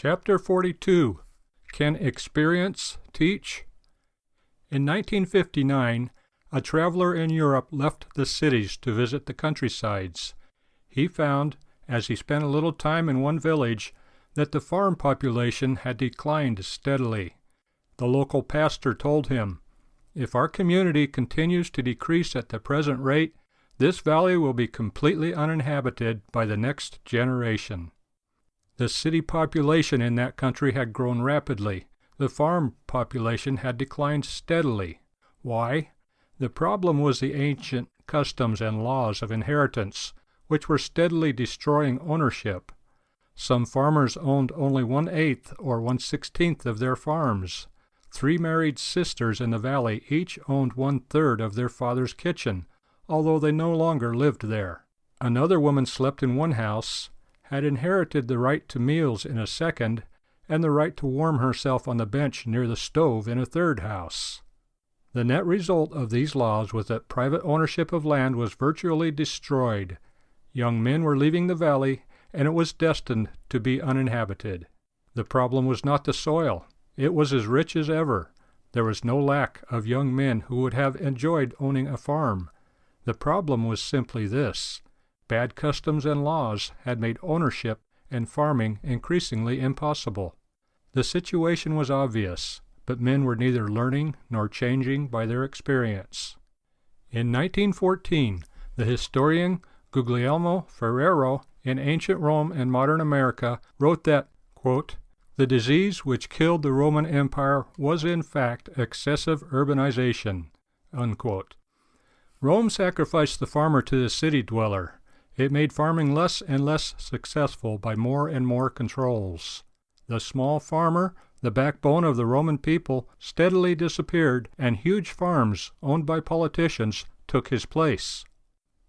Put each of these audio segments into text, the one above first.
Chapter 42. Can Experience Teach? In 1959, a traveler in Europe left the cities to visit the countrysides. He found, as he spent a little time in one village, that the farm population had declined steadily. The local pastor told him, "If our community continues to decrease at the present rate, this valley will be completely uninhabited by the next generation." The city population in that country had grown rapidly. The farm population had declined steadily. Why? The problem was the ancient customs and laws of inheritance, which were steadily destroying ownership. Some farmers owned only 1/8 or 1/16 of their farms. 3 married sisters in the valley each owned 1/3 of their father's kitchen, although they no longer lived there. Another woman slept in one house, had inherited the right to meals in a second, and the right to warm herself on the bench near the stove in a third house. The net result of these laws was that private ownership of land was virtually destroyed. Young men were leaving the valley, and it was destined to be uninhabited. The problem was not the soil. It was as rich as ever. There was no lack of young men who would have enjoyed owning a farm. The problem was simply this: bad customs and laws had made ownership and farming increasingly impossible. The situation was obvious, but men were neither learning nor changing by their experience. In 1914, the historian Guglielmo Ferrero, in Ancient Rome and Modern America, wrote that, quote, "The disease which killed the Roman Empire was in fact excessive urbanization." Unquote. Rome sacrificed the farmer to the city dweller. It made farming less and less successful by more and more controls. The small farmer, the backbone of the Roman people, steadily disappeared, and huge farms owned by politicians took his place.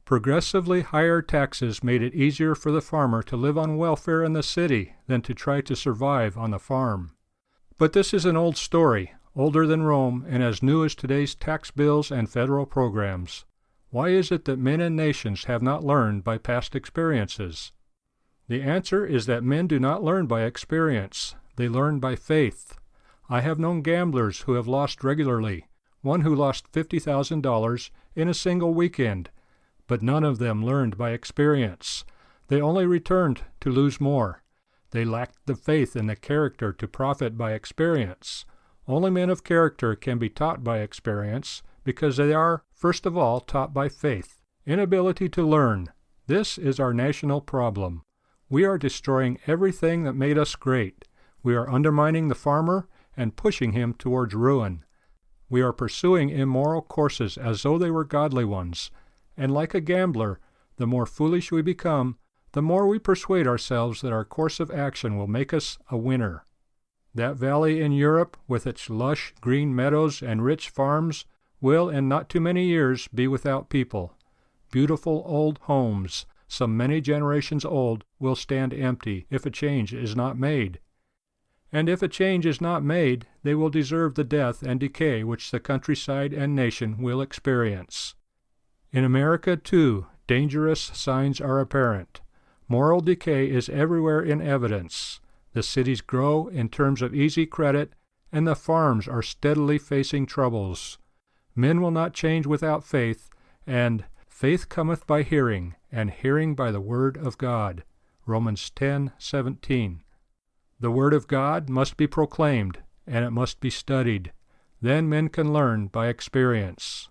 Progressively higher taxes made it easier for the farmer to live on welfare in the city than to try to survive on the farm. But this is an old story, older than Rome and as new as today's tax bills and federal programs. Why is it that men and nations have not learned by past experiences? The answer is that men do not learn by experience. They learn by faith. I have known gamblers who have lost regularly, one who lost $50,000 in a single weekend, but none of them learned by experience. They only returned to lose more. They lacked the faith and the character to profit by experience. Only men of character can be taught by experience, because they are, first of all, taught by faith. Inability to learn. This is our national problem. We are destroying everything that made us great. We are undermining the farmer and pushing him towards ruin. We are pursuing immoral courses as though they were godly ones. And like a gambler, the more foolish we become, the more we persuade ourselves that our course of action will make us a winner. That valley in Europe, with its lush green meadows and rich farms, will in not too many years be without people. Beautiful old homes, some many generations old, will stand empty if a change is not made. And if a change is not made, they will deserve the death and decay which the countryside and nation will experience. In America, too, dangerous signs are apparent. Moral decay is everywhere in evidence. The cities grow in terms of easy credit, and the farms are steadily facing troubles. Men will not change without faith, and faith cometh by hearing, and hearing by the word of God. Romans 10:17. The word of God must be proclaimed, and it must be studied. Then men can learn by experience.